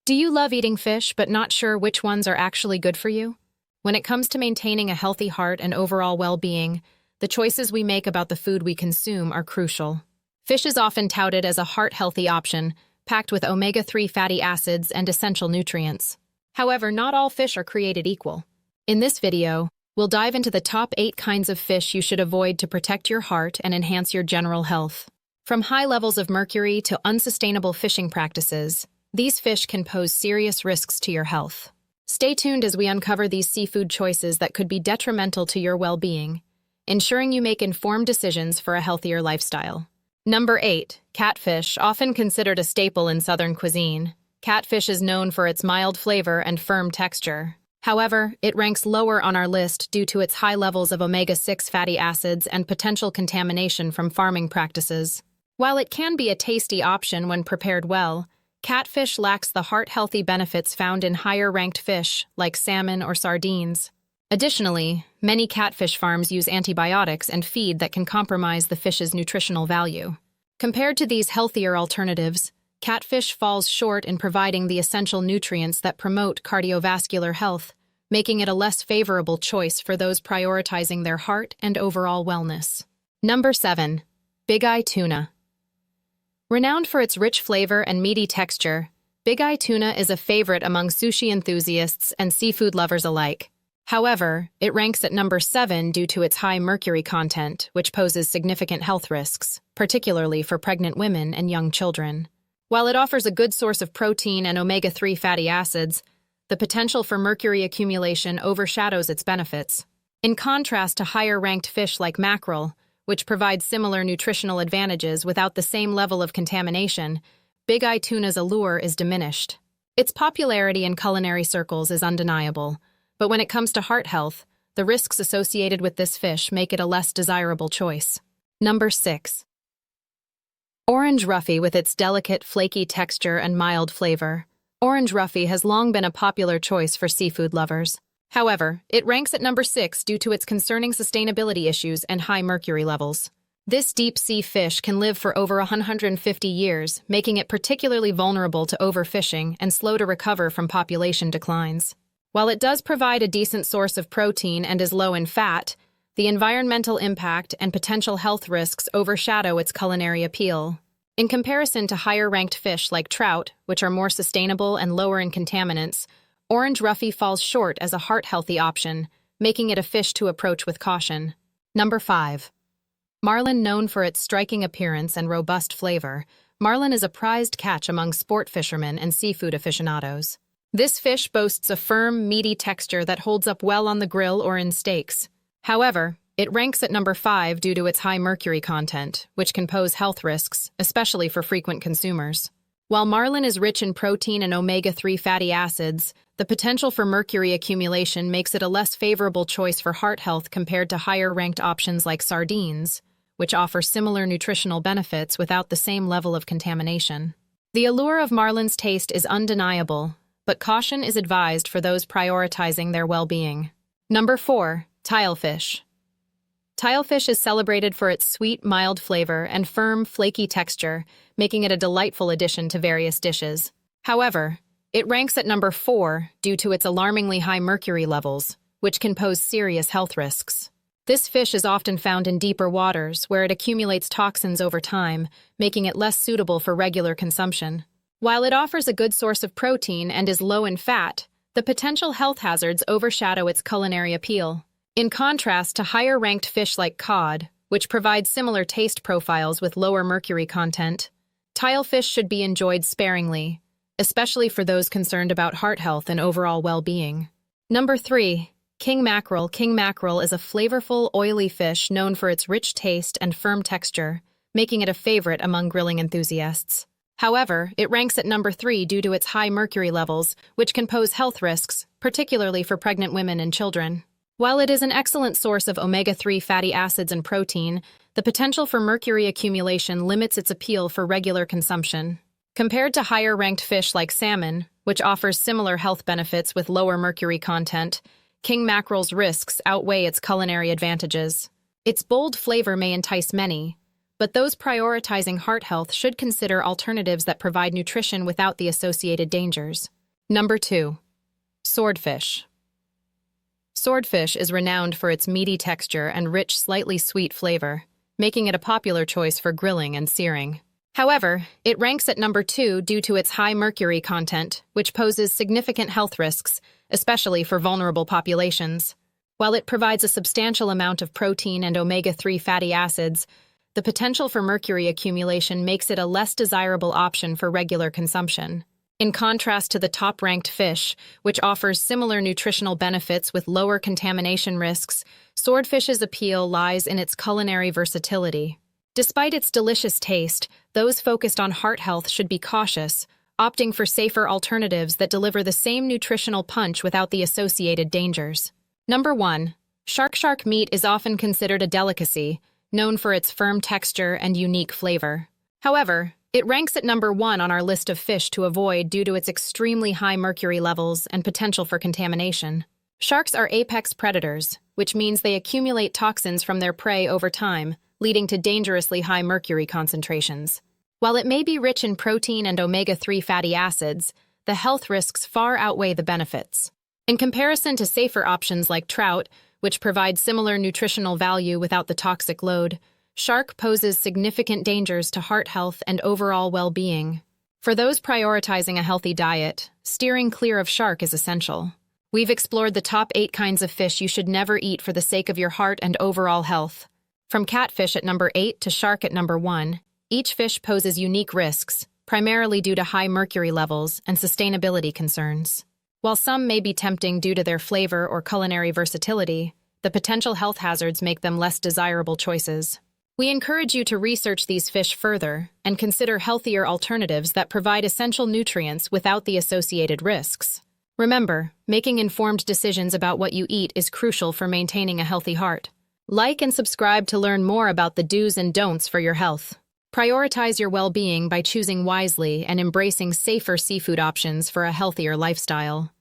Do you love eating fish but not sure which ones are actually good for you? When it comes to maintaining a healthy heart and overall well-being, the choices we make about the food we consume are crucial. Fish is often touted as a heart-healthy option, packed with omega-3 fatty acids and essential nutrients. However, not all fish are created equal. In this video, we'll dive into the top 8 kinds of fish you should avoid to protect your heart and enhance your general health. From high levels of mercury to unsustainable fishing practices, these fish can pose serious risks to your health. Stay tuned as we uncover these seafood choices that could be detrimental to your well-being, ensuring you make informed decisions for a healthier lifestyle. Number 8. Catfish, often considered a staple in Southern cuisine. Catfish is known for its mild flavor and firm texture. However, it ranks lower on our list due to its high levels of omega-6 fatty acids and potential contamination from farming practices. While it can be a tasty option when prepared well, catfish lacks the heart-healthy benefits found in higher-ranked fish, like salmon or sardines. Additionally, many catfish farms use antibiotics and feed that can compromise the fish's nutritional value. Compared to these healthier alternatives, catfish falls short in providing the essential nutrients that promote cardiovascular health, making it a less favorable choice for those prioritizing their heart and overall wellness. Number 7. Big Eye Tuna. Renowned for its rich flavor and meaty texture, Big Eye Tuna is a favorite among sushi enthusiasts and seafood lovers alike. However, it ranks at number 7 due to its high mercury content, which poses significant health risks, particularly for pregnant women and young children. While it offers a good source of protein and omega-3 fatty acids, the potential for mercury accumulation overshadows its benefits. In contrast to higher-ranked fish like mackerel, which provides similar nutritional advantages without the same level of contamination, Big Eye Tuna's allure is diminished. Its popularity in culinary circles is undeniable, but when it comes to heart health, the risks associated with this fish make it a less desirable choice. Number 6. Orange Roughy. With its delicate, flaky texture and mild flavor, Orange Roughy has long been a popular choice for seafood lovers. However, it ranks at number 6 due to its concerning sustainability issues and high mercury levels. This deep-sea fish can live for over 150 years, making it particularly vulnerable to overfishing and slow to recover from population declines. While it does provide a decent source of protein and is low in fat, the environmental impact and potential health risks overshadow its culinary appeal. In comparison to higher-ranked fish like trout, which are more sustainable and lower in contaminants, Orange Roughy falls short as a heart-healthy option, making it a fish to approach with caution. Number 5. Marlin. Known for its striking appearance and robust flavor, marlin is a prized catch among sport fishermen and seafood aficionados. This fish boasts a firm, meaty texture that holds up well on the grill or in steaks. However, it ranks at number 5 due to its high mercury content, which can pose health risks, especially for frequent consumers. While marlin is rich in protein and omega-3 fatty acids, the potential for mercury accumulation makes it a less favorable choice for heart health compared to higher-ranked options like sardines, which offer similar nutritional benefits without the same level of contamination. The allure of marlin's taste is undeniable, but caution is advised for those prioritizing their well-being. Number 4. Tilefish. Tilefish is celebrated for its sweet, mild flavor and firm, flaky texture, making it a delightful addition to various dishes. However, it ranks at number 4 due to its alarmingly high mercury levels, which can pose serious health risks. This fish is often found in deeper waters, where it accumulates toxins over time, making it less suitable for regular consumption. While it offers a good source of protein and is low in fat, the potential health hazards overshadow its culinary appeal. In contrast to higher-ranked fish like cod, which provide similar taste profiles with lower mercury content, tilefish should be enjoyed sparingly, especially for those concerned about heart health and overall well-being. Number 3. King Mackerel. King mackerel is a flavorful, oily fish known for its rich taste and firm texture, making it a favorite among grilling enthusiasts. However, it ranks at number 3 due to its high mercury levels, which can pose health risks, particularly for pregnant women and children. While it is an excellent source of omega-3 fatty acids and protein, the potential for mercury accumulation limits its appeal for regular consumption. Compared to higher-ranked fish like salmon, which offers similar health benefits with lower mercury content, king mackerel's risks outweigh its culinary advantages. Its bold flavor may entice many, but those prioritizing heart health should consider alternatives that provide nutrition without the associated dangers. Number 2. Swordfish. Swordfish is renowned for its meaty texture and rich, slightly sweet flavor, making it a popular choice for grilling and searing. However, it ranks at number 2 due to its high mercury content, which poses significant health risks, especially for vulnerable populations. While it provides a substantial amount of protein and omega-3 fatty acids, the potential for mercury accumulation makes it a less desirable option for regular consumption. In contrast to the top-ranked fish, which offers similar nutritional benefits with lower contamination risks, swordfish's appeal lies in its culinary versatility. Despite its delicious taste, those focused on heart health should be cautious, opting for safer alternatives that deliver the same nutritional punch without the associated dangers. Number 1. Shark meat is often considered a delicacy, known for its firm texture and unique flavor. However, it ranks at number 1 on our list of fish to avoid due to its extremely high mercury levels and potential for contamination. Sharks are apex predators, which means they accumulate toxins from their prey over time, leading to dangerously high mercury concentrations. While it may be rich in protein and omega-3 fatty acids, the health risks far outweigh the benefits. In comparison to safer options like trout, which provide similar nutritional value without the toxic load, shark poses significant dangers to heart health and overall well-being. For those prioritizing a healthy diet, steering clear of shark is essential. We've explored the top 8 kinds of fish you should never eat for the sake of your heart and overall health. From catfish at number 8 to shark at number 1, each fish poses unique risks, primarily due to high mercury levels and sustainability concerns. While some may be tempting due to their flavor or culinary versatility, the potential health hazards make them less desirable choices. We encourage you to research these fish further and consider healthier alternatives that provide essential nutrients without the associated risks. Remember, making informed decisions about what you eat is crucial for maintaining a healthy heart. Like and subscribe to learn more about the do's and don'ts for your health. Prioritize your well-being by choosing wisely and embracing safer seafood options for a healthier lifestyle.